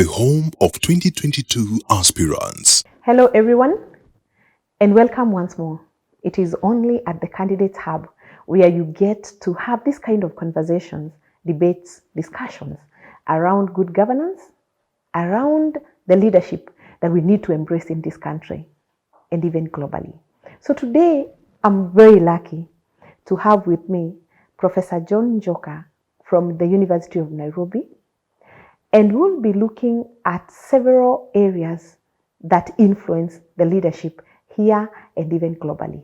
the home of 2022 aspirants. Hello everyone, and welcome once more. It is only at the Candidates Hub where you get to have this kind of conversations, debates, discussions around good governance, around the leadership that we need to embrace in this country and even globally. So today, I'm very lucky to have with me Professor John Njoka from the University of Nairobi, and we'll be looking at several areas that influence the leadership here and even globally.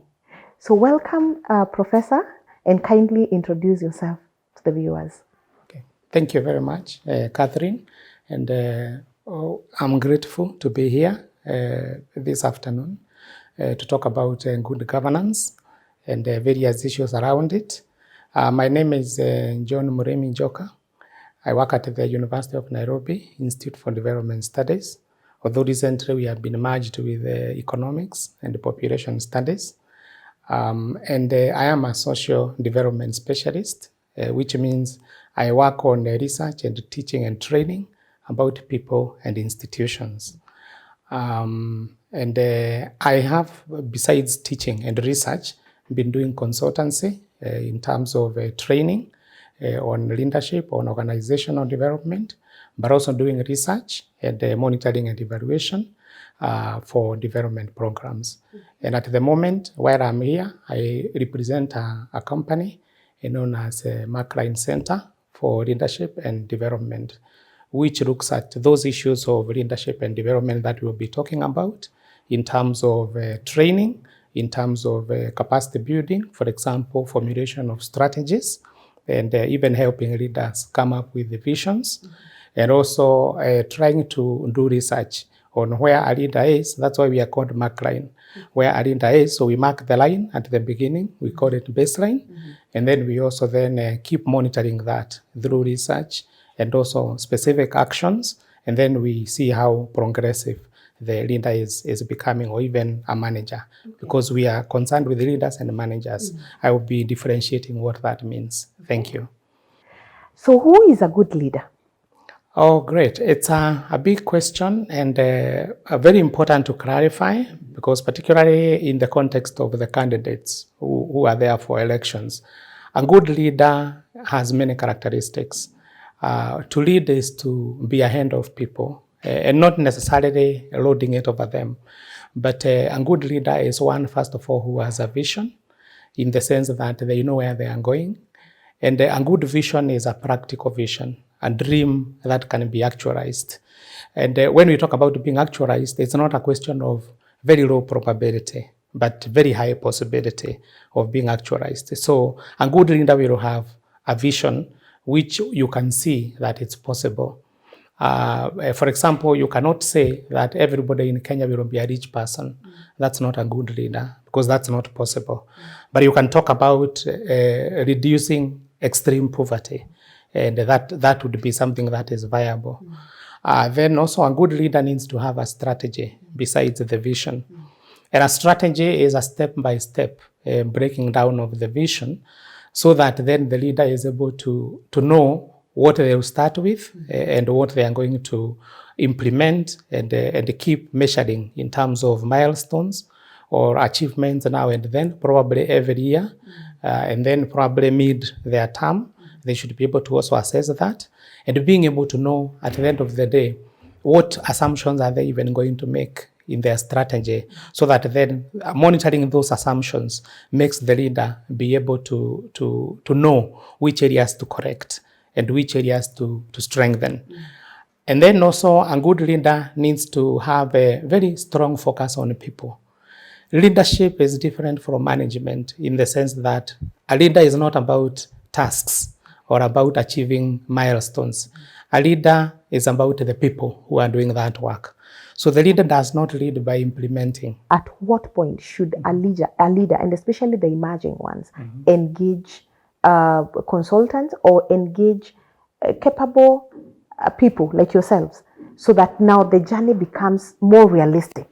So welcome, Professor, and kindly introduce yourself to the viewers. Okay. Thank you very much, Catherine. And I'm grateful to be here this afternoon to talk about good governance and various issues around it. My name is John MURIMI NJOKA. I work at the University of Nairobi Institute for Development Studies, although recently we have been merged with economics and population studies. And I am a social development specialist, which means I work on research and teaching and training about people and institutions. And I have, besides teaching and research, been doing consultancy in terms of training on leadership, on organizational development, but also doing research and monitoring and evaluation for development programs. And at the moment, where I'm here, I represent a company known as MURIMI Center for Leadership and Development, which looks at those issues of leadership and development that we'll be talking about in terms of training, in terms of capacity building, for example, formulation of strategies, and even helping leaders come up with the visions, and also trying to do research on where a leader is. That's why we are called mark line, where a leader is. So we mark the line at the beginning, we call it baseline, and then we also then keep monitoring that through research and also specific actions, and then we see how progressive the leader is becoming, or even a manager, because we are concerned with leaders and managers. I will be differentiating what that means. Thank you. So who is a good leader? Oh, great. It's a big question and very important to clarify, because particularly in the context of the candidates who are there for elections, a good leader has many characteristics. To lead is to be ahead of people, and not necessarily loading it over them. But a good leader is one, first of all, who has a vision, in the sense that they know where they are going. And a good vision is a practical vision, a dream that can be actualized. And when we talk about being actualized, it's not a question of very low probability, but very high possibility of being actualized. So a good leader will have a vision which you can see that it's possible. For example, you cannot say that everybody in Kenya will be a rich person. That's not a good leader, because that's not possible. But you can talk about reducing extreme poverty, and that would be something that is viable. Then also a good leader needs to have a strategy besides the vision. And a strategy is a step-by-step breaking down of the vision, so that then the leader is able to know what they will start with and what they are going to implement and keep measuring in terms of milestones or achievements now and then, probably every year, and then probably mid their term. They should be able to also assess that, and being able to know at the end of the day what assumptions are they even going to make in their strategy, so that then monitoring those assumptions makes the leader be able to know which areas to correct and which areas to strengthen. And then also a good leader needs to have a very strong focus on people. Leadership is different from management, in the sense that a leader is not about tasks or about achieving milestones. A leader is about the people who are doing that work. So the leader does not lead by implementing. At what point should a leader, and especially the emerging ones, engage consultants or engage capable people like yourselves, so that now the journey becomes more realistic?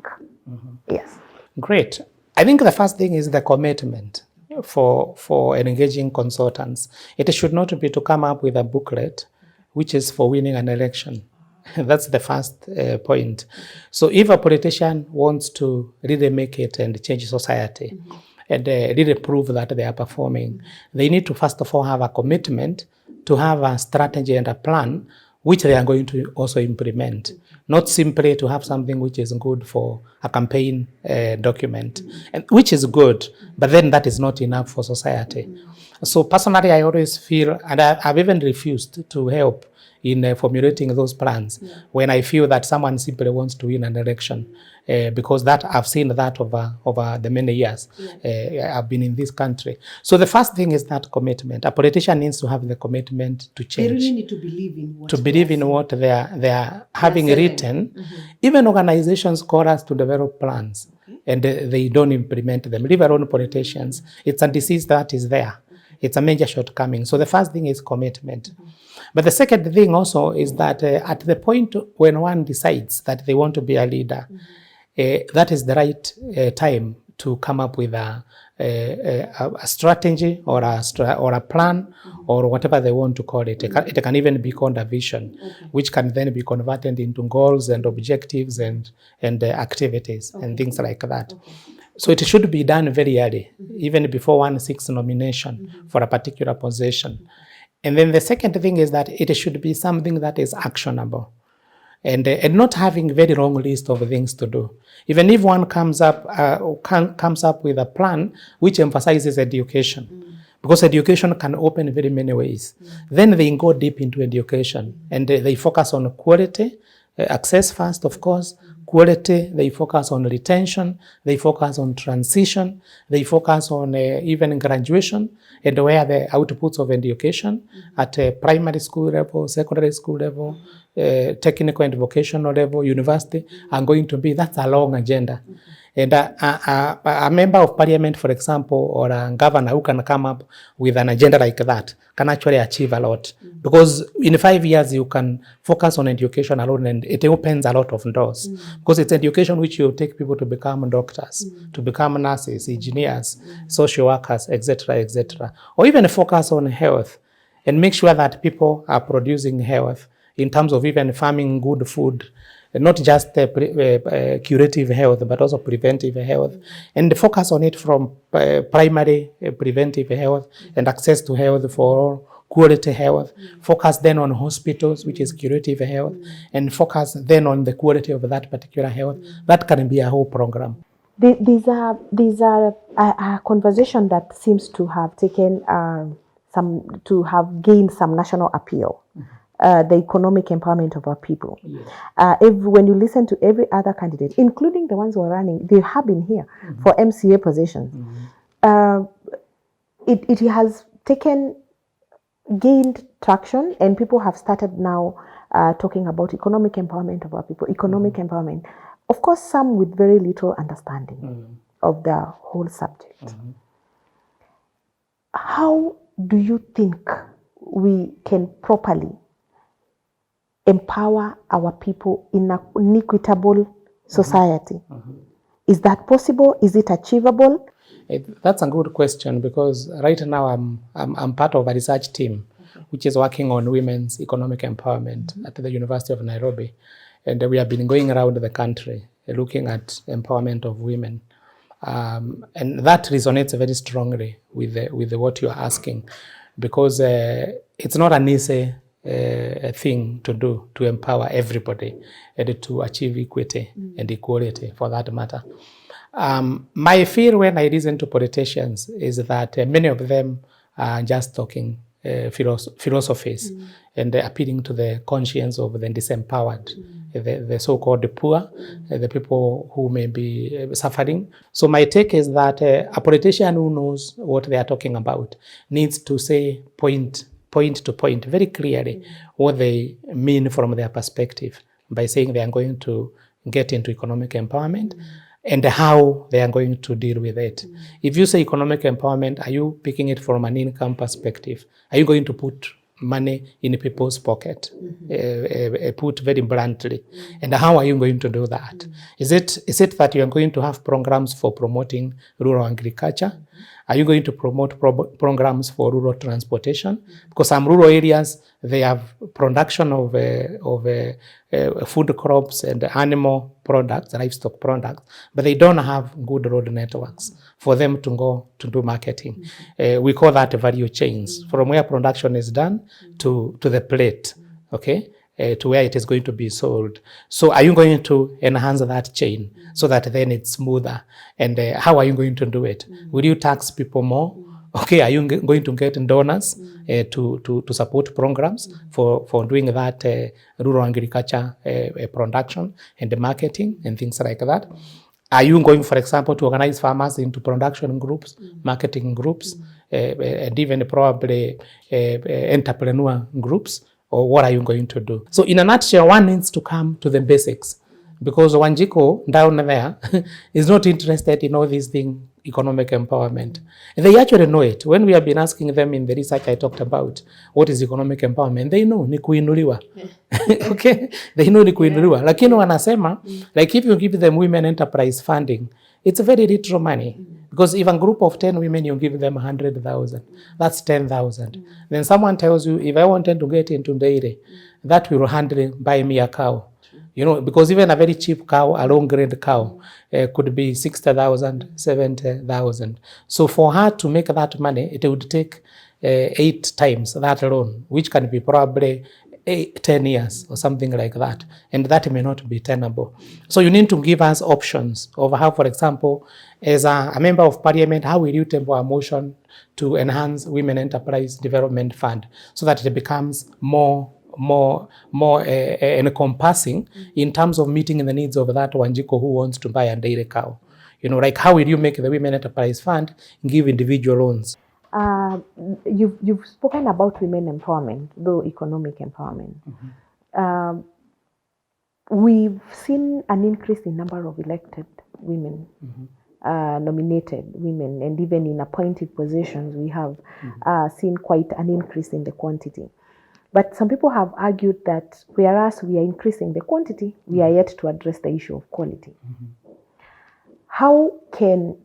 Yes. Great. I think the first thing is the commitment for engaging consultants. It should not be to come up with a booklet which is for winning an election. That's the first point. So if a politician wants to really make it and change society, and really prove that they are performing, they need to first of all have a commitment to have a strategy and a plan which they are going to also implement, not simply to have something which is good for a campaign document, and which is good, but then that is not enough for society. So personally, I always feel, and I've even refused to help in formulating those plans when I feel that someone simply wants to win an election, because that I've seen that over the many years I've been in this country. So the first thing is that commitment. A politician needs to have the commitment to change. They really need to believe in what, they are having written. Even organizations call us to develop plans, and they don't implement them. Leave alone politicians. It's a disease that is there. It's a major shortcoming. So the first thing is commitment. But the second thing also is that at the point when one decides that they want to be a leader, that is the right time to come up with a strategy or a plan or whatever they want to call it. It can even be called a vision, which can then be converted into goals and objectives and activities and things like that. So it should be done very early, even before one seeks nomination for a particular position. And then the second thing is that it should be something that is actionable, and not having very long list of things to do. Even if one comes up with a plan which emphasizes education, because education can open very many ways. Then they go deep into education, and they focus on quality, access first, of course, quality, they focus on retention, they focus on transition, they focus on even graduation, and where the outputs of education at primary school level, secondary school level, technical and vocational level, university are going to be. That's a long agenda. And a member of parliament, for example, or a governor who can come up with an agenda like that can actually achieve a lot. Because in 5 years, you can focus on education alone, and it opens a lot of doors. Because it's education which will take people to become doctors, to become nurses, engineers, social workers, etc., etc. Or even focus on health and make sure that people are producing health in terms of even farming good food, not just curative health, but also preventive health, and focus on it from primary preventive health and access to health for all, quality health. Focus then on hospitals, which is curative health, and focus then on the quality of that particular health. That can be a whole program. These are a conversation that seems to have taken gained some national appeal. The economic empowerment of our people. When you listen to every other candidate, including the ones who are running, they have been here for MCA positions. It has gained traction, and people have started now talking about economic empowerment of our people, economic empowerment. Of course, some with very little understanding of the whole subject. How do you think we can properly empower our people in an equitable society? Is that possible? Is it achievable? That's a good question, because right now I'm part of a research team which is working on women's economic empowerment at the University of Nairobi, and we have been going around the country looking at empowerment of women, and that resonates very strongly with what you're asking, because it's not an easy a thing to do to empower everybody and to achieve equity and equality for that matter. My fear when I listen to politicians is that many of them are just talking philosophies and appealing to the conscience of the disempowered, the so-called poor, the people who may be suffering. So my take is that a politician who knows what they are talking about needs to say point to point very clearly what they mean from their perspective by saying they are going to get into economic empowerment and how they are going to deal with it. If you say economic empowerment, are you picking it from an income perspective? Are you going to put money in people's pocket, put very bluntly? And how are you going to do that? Is it that you are going to have programs for promoting rural agriculture? Are you going to promote programs for rural transportation? Because some rural areas, they have production of food crops and animal products, livestock products, but they don't have good road networks for them to go to do marketing. We call that value chains, from where production is done to the plate, okay? To where it is going to be sold. So are you going to enhance that chain so that then it's smoother? And how are you going to do it? Will you tax people more? Okay, are you going to get donors to support programs for doing that rural agriculture production and marketing and things like that? Are you going, for example, to organize farmers into production groups, marketing groups, and even probably entrepreneur groups? Or what are you going to do? So in a nutshell, one needs to come to the basics, because Wanjiko down there is not interested in all these things, economic empowerment. And they actually know it. When we have been asking them in the research I talked about, what is economic empowerment, they know ni kuinuliwa. Okay? They know ni kuinuliwa. Lakini wanasema, like if you give them women enterprise funding, it's very little money. Because if a group of 10 women, you give them 100,000, that's 10,000. Then someone tells you, if I wanted to get into dairy, that will buy me a cow. You know, because even a very cheap cow, a long-grade cow, could be 60,000, 70,000. So for her to make that money, it would take 8 times that loan, which can be probably 10 years or something like that. And that may not be tenable. So you need to give us options of how, for example, as a member of parliament, how will you table a motion to enhance Women Enterprise Development Fund so that it becomes more encompassing in terms of meeting the needs of that Wanjiko who wants to buy a dairy cow. You know, like how will you make the Women Enterprise Fund give individual loans? You've spoken about women empowerment, though economic empowerment. We've seen an increase in number of elected women, nominated women, and even in appointed positions, we have seen quite an increase in the quantity. But some people have argued that whereas we are increasing the quantity, we are yet to address the issue of quality. How can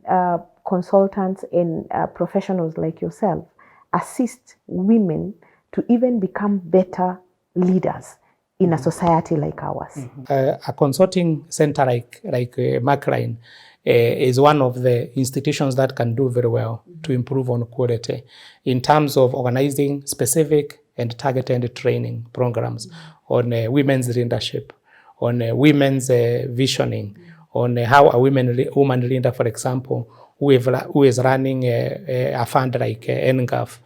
consultants and professionals like yourself assist women to even become better leaders in a society like ours? A consulting center like Macline is one of the institutions that can do very well to improve on quality in terms of organizing specific and targeted training programs on women's leadership, on women's visioning, on how a woman leader, for example, who is running a fund like NGAF,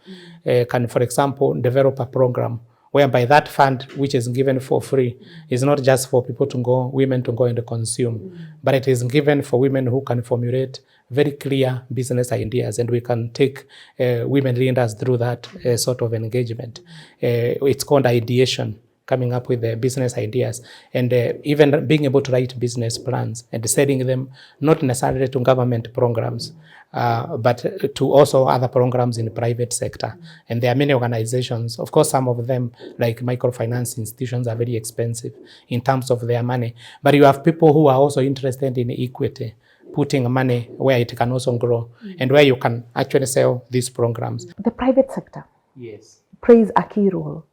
can, for example, develop a program whereby that fund, which is given for free, is not just for people to go, women to go and consume, but it is given for women who can formulate very clear business ideas, and we can take women leaders through that sort of engagement. It's called ideation, coming up with the business ideas, and even being able to write business plans and selling them, not necessarily to government programs, but to also other programs in the private sector. And there are many organizations, of course, some of them, like microfinance institutions, are very expensive in terms of their money. But you have people who are also interested in equity, putting money where it can also grow, and where you can actually sell these programs. The private sector, yes, plays a key role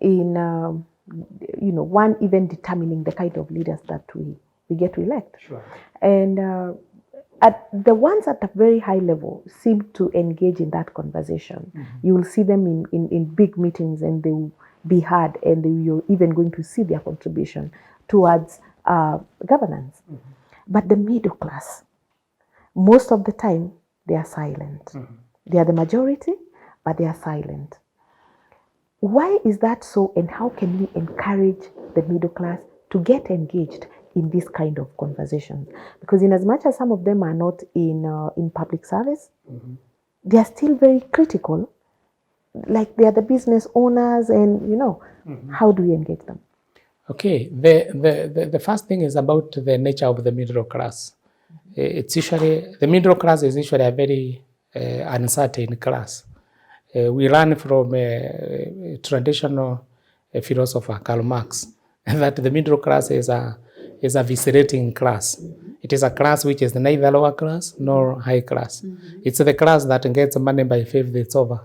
in one even determining the kind of leaders that we get to elect. Sure. And at the ones at a very high level seem to engage in that conversation. You will see them in big meetings, and they will be heard, and you're even going to see their contribution towards governance. But the middle class, most of the time, they are silent. They are the majority, but they are silent. Why is that so, and how can we encourage the middle class to get engaged in this kind of conversation? Because in as much as some of them are not in public service, they are still very critical. Like they are the business owners, and how do we engage them? Okay, the first thing is about the nature of the middle class. It's usually, the middle class is usually a very uncertain class. We learn from a traditional philosopher, Karl Marx, that the middle class is a viscerating class. It is a class which is neither lower class nor high class. It's the class that gets money by 5th, it's over.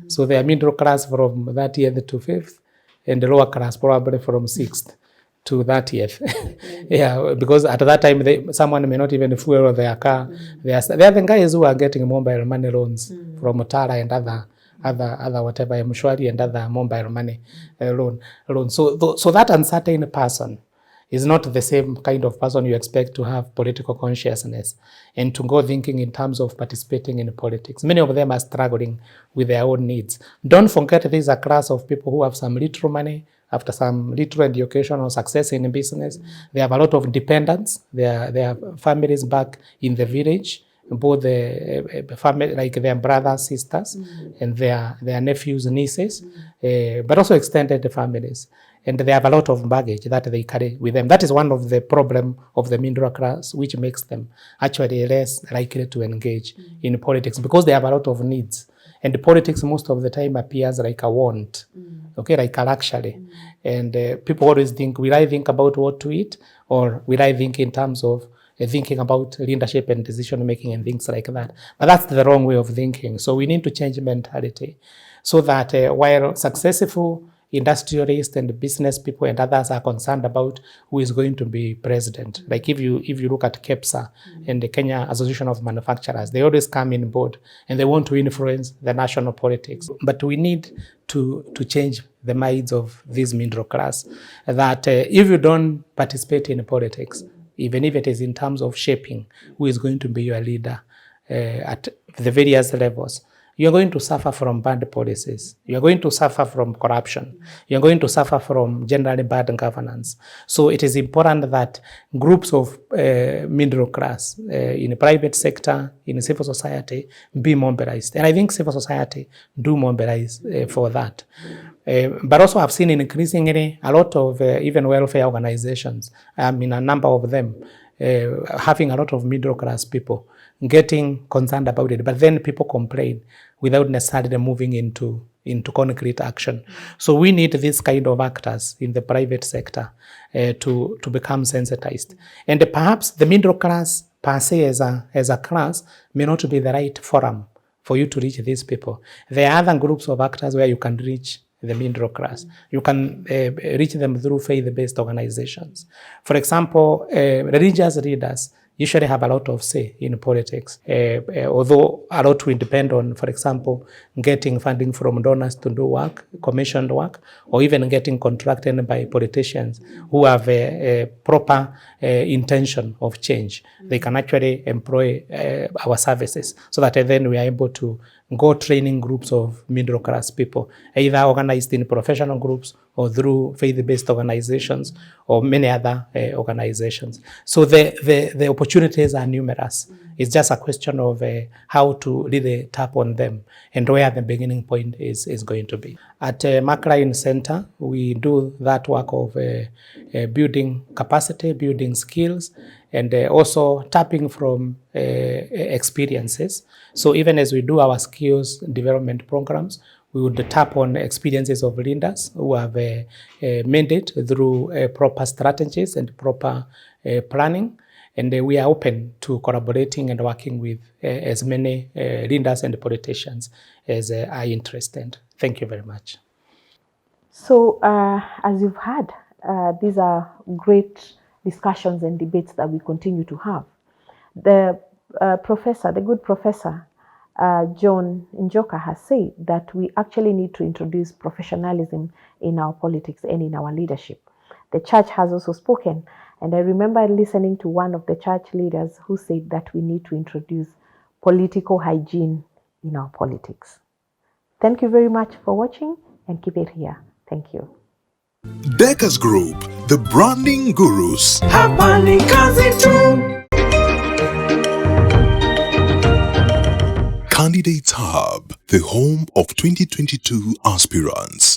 So they are middle class from 30th to 5th, and the lower class probably from 6th to 30th. Yeah, because at that time, someone may not even fuel their car. They are the guys who are getting mobile money loans from Tara and other whatever, Mshwari and other mobile money loan. So that uncertain person is not the same kind of person you expect to have political consciousness and to go thinking in terms of participating in politics. Many of them are struggling with their own needs. Don't forget, this is a class of people who have some little money, after some little education or success in business. They have a lot of dependents. They have families back in the village, both the family, like their brothers, sisters, and their nephews, nieces, but also extended families. And they have a lot of baggage that they carry with them. That is one of the problems of the middle class, which makes them actually less likely to engage in politics, because they have a lot of needs. And politics most of the time appears like a want, okay, like a luxury. And people always think, will I think about what to eat? Or will I think in terms of thinking about leadership and decision making and things like that? But that's the wrong way of thinking. So we need to change mentality so that while successful industrialists and business people and others are concerned about who is going to be president. Like if you look at KEPSA and the Kenya Association of Manufacturers, they always come in board and they want to influence the national politics. But we need to change the minds of this middle class, that if you don't participate in politics, even if it is in terms of shaping who is going to be your leader at the various levels, you're going to suffer from bad policies. You're going to suffer from corruption. You're going to suffer from generally bad governance. So it is important that groups of middle class in the private sector, in civil society, be mobilized. And I think civil society do mobilize for that. But also I've seen increasingly a lot of even welfare organizations, a number of them, having a lot of middle class people getting concerned about it, but then people complain without necessarily moving into concrete action. So we need this kind of actors in the private sector to become sensitized. And perhaps the middle class per se as a class may not be the right forum for you to reach these people. There are other groups of actors where you can reach the middle class. You can reach them through faith-based organizations. For example, religious leaders usually have a lot of say in politics, although a lot will depend on, for example, getting funding from donors to do work, commissioned work, or even getting contracted by politicians who have a proper intention of change. They can actually employ our services so that then we are able to go training groups of middle class people, either organized in professional groups or through faith-based organizations or many other organizations. So the opportunities are numerous. It's just a question of how to really tap on them and where the beginning point is going to be. At Macline Center, we do that work of building capacity, building skills, and also tapping from experiences. So even as we do our skills development programs, we would tap on experiences of leaders who have made it through proper strategies and proper planning. And we are open to collaborating and working with as many leaders and politicians as are interested. Thank you very much. So as you've heard, these are great discussions and debates that we continue to have. The good professor, John Njoka, has said that we actually need to introduce professionalism in our politics and in our leadership. The church has also spoken, and I remember listening to one of the church leaders who said that we need to introduce political hygiene in our politics. Thank you very much for watching, and keep it here. Thank you. Deckers Group, the branding gurus. Hapa ni kazi tu. Candidates Hub, the home of 2022 aspirants.